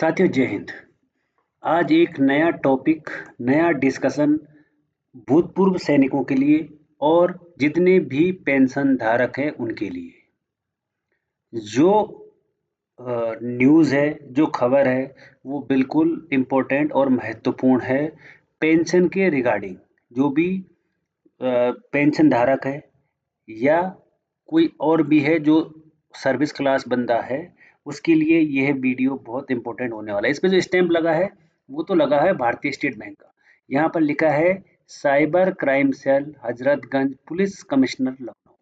साथियों जय हिंद। आज एक नया टॉपिक, नया डिस्कशन भूतपूर्व सैनिकों के लिए और जितने भी पेंशन धारक हैं उनके लिए। जो न्यूज़ है, जो खबर है वो बिल्कुल इम्पोर्टेंट और महत्वपूर्ण है। पेंशन के रिगार्डिंग जो भी पेंशन धारक है या कोई और भी है जो सर्विस क्लास बंदा है, उसके लिए यह वीडियो बहुत इम्पोर्टेंट होने वाला है। इसमें जो स्टैम्प लगा है वो तो लगा है भारतीय स्टेट बैंक का। यहाँ पर लिखा है cyber crime cell Hazratganj police commissioner Lucknow,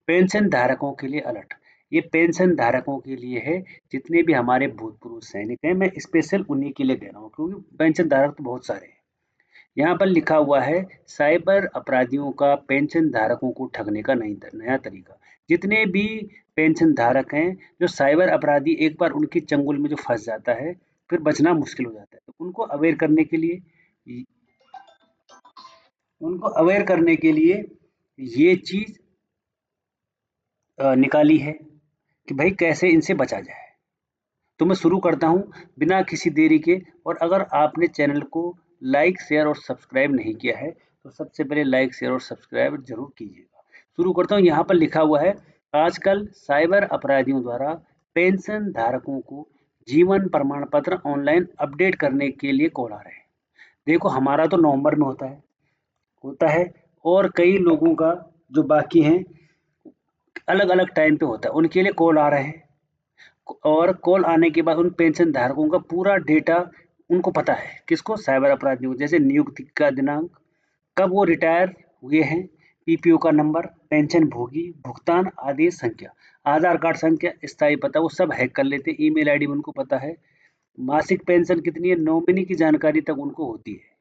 pension धारकों के लिए अलर्ट। ये पेंशन धारकों के लिए है, जितने भी हमारे भूतपूर्व सैनिक हैं। मैं स्पेशल उन्हीं के लिए दे रहा हूँ क्योंकि पेंशन धारक तो बहुत सारे हैं। यहाँ पर लिखा हुआ है साइबर अपराधियों का पेंशन धारकों को ठगने का नया तरीका। जितने भी पेंशन धारक हैं, जो साइबर अपराधी एक बार उनकी चंगुल में जो फंस जाता है फिर बचना मुश्किल हो जाता है, तो उनको अवेयर करने के लिए ये चीज निकाली है कि भाई कैसे इनसे बचा जाए। तो मैं शुरू करता हूँ बिना किसी देरी के। और अगर आपने चैनल को लाइक शेयर और सब्सक्राइब नहीं किया है तो सबसे पहले लाइक शेयर और सब्सक्राइब जरूर कीजिएगा। शुरू करता हूँ। यहाँ पर लिखा हुआ है आजकल साइबर अपराधियों द्वारा पेंशन धारकों को जीवन प्रमाण पत्र ऑनलाइन अपडेट करने के लिए कॉल आ रहे हैं। देखो हमारा तो नवंबर में होता है और कई लोगों का जो बाकी हैं अलग अलग टाइम पे होता है, उनके लिए कॉल आ रहे हैं। और कॉल आने के बाद उन पेंशन धारकों का पूरा डेटा उनको पता है। किसको? साइबर अपराधियों को। जैसे नियुक्ति का दिनांक, कब वो रिटायर हुए हैं, पीपीओ का नंबर, पेंशन भोगी, भुगतान आदेश संख्या, आधार कार्ड संख्या, स्थायी पता, वो सब हैक कर लेते हैं। ईमेल आईडी उनको पता है। मासिक पेंशन कितनी है, नॉमिनी की जानकारी तक उनको होती है।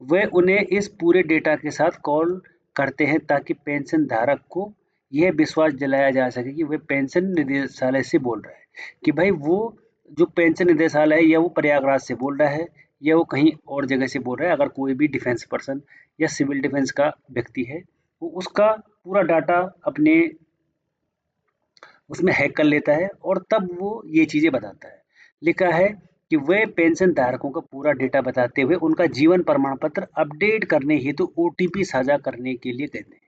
वे उन्हें इस पूरे डेटा के साथ कॉल करते हैं ताकि पेंशन धारक को यह विश्वास दिलाया जा सके कि वे पेंशन निदेशालय से बोल रहे हैं, कि भाई वो जो पेंशन निदेशालय है या वो प्रयागराज से बोल रहा है या वो कहीं और जगह से बोल रहा है। अगर कोई भी डिफेंस पर्सन या सिविल डिफेंस का व्यक्ति है वो उसका पूरा डाटा अपने उसमें हैक कर लेता है और तब वो ये चीज़ें बताता है। लिखा है कि वे पेंशन धारकों का पूरा डेटा बताते हुए उनका जीवन प्रमाण पत्र अपडेट करने हेतु ओटीपी साझा करने के लिए कहते हैं।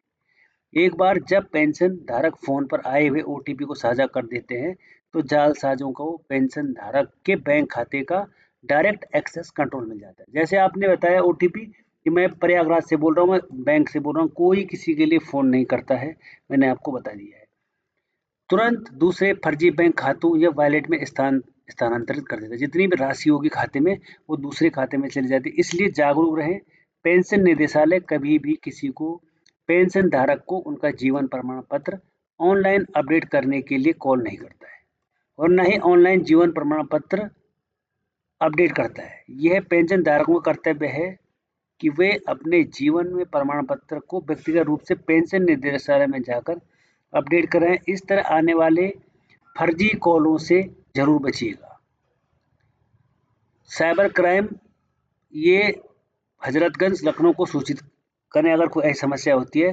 एक बार जब पेंशन धारक फोन पर आए हुए ओटीपी को साझा कर देते हैं तो जालसाजों को पेंशन धारक के बैंक खाते का डायरेक्ट एक्सेस कंट्रोल मिल जाता है। जैसे आपने बताया ओटीपी कि मैं प्रयागराज से बोल रहा हूँ, मैं बैंक से बोल रहा हूँ, कोई किसी के लिए फ़ोन नहीं करता है, मैंने आपको बता दिया है। तुरंत दूसरे फर्जी बैंक खातों या वॉलेट में स्थानांतरित कर देता है। जितनी भी राशि होगी खाते में वो दूसरे खाते में चली जाती है। इसलिए जागरूक रहें। पेंशन निदेशालय कभी भी किसी को पेंशन धारक को उनका जीवन प्रमाण पत्र ऑनलाइन अपडेट करने के लिए कॉल नहीं करता है और न ही ऑनलाइन जीवन प्रमाण पत्र अपडेट करता है। यह पेंशन धारकों का कर्तव्य है कि वे अपने जीवन में प्रमाण पत्र को व्यक्तिगत रूप से पेंशन निदेशालय में जाकर अपडेट कराएं। इस तरह आने वाले फर्जी कॉलों से जरूर बचिएगा। साइबर क्राइम ये हजरतगंज लखनऊ को सूचित करें अगर कोई ऐसी समस्या होती है।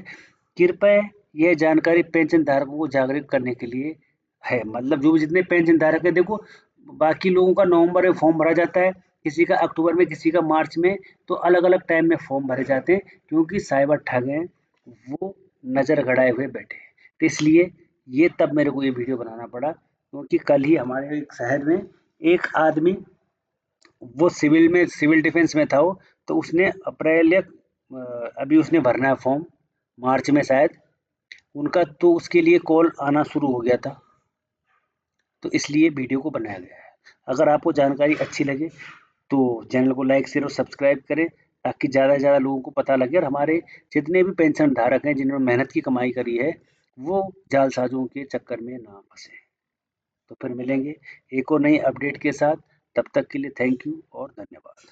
कृपया यह जानकारी पेंशन धारकों को जागरूक करने के लिए है। मतलब जो भी जितने पेंशन धारक है, देखो बाकी लोगों का नवंबर में फॉर्म भरा जाता है, किसी का अक्टूबर में, किसी का मार्च में, तो अलग अलग टाइम में फॉर्म भरे जाते हैं क्योंकि साइबर ठग हैं वो नज़र गड़ाए हुए बैठे हैं। तो इसलिए ये तब मेरे को ये वीडियो बनाना पड़ा क्योंकि कल ही हमारे एक शहर में एक आदमी, वो सिविल डिफेंस में था वो, तो उसने अप्रैल या अभी उसने भरना है फॉर्म मार्च में शायद उनका, तो उसके लिए कॉल आना शुरू हो गया था। तो इसलिए वीडियो को बनाया गया है। अगर आपको जानकारी अच्छी लगे तो चैनल को लाइक शेयर और सब्सक्राइब करें ताकि ज़्यादा से ज़्यादा लोगों को पता लगे और हमारे जितने भी पेंशन धारक हैं जिन्होंने मेहनत की कमाई करी है वो जालसाजों के चक्कर में ना फंसे। तो फिर मिलेंगे एक और नई अपडेट के साथ। तब तक के लिए थैंक यू और धन्यवाद।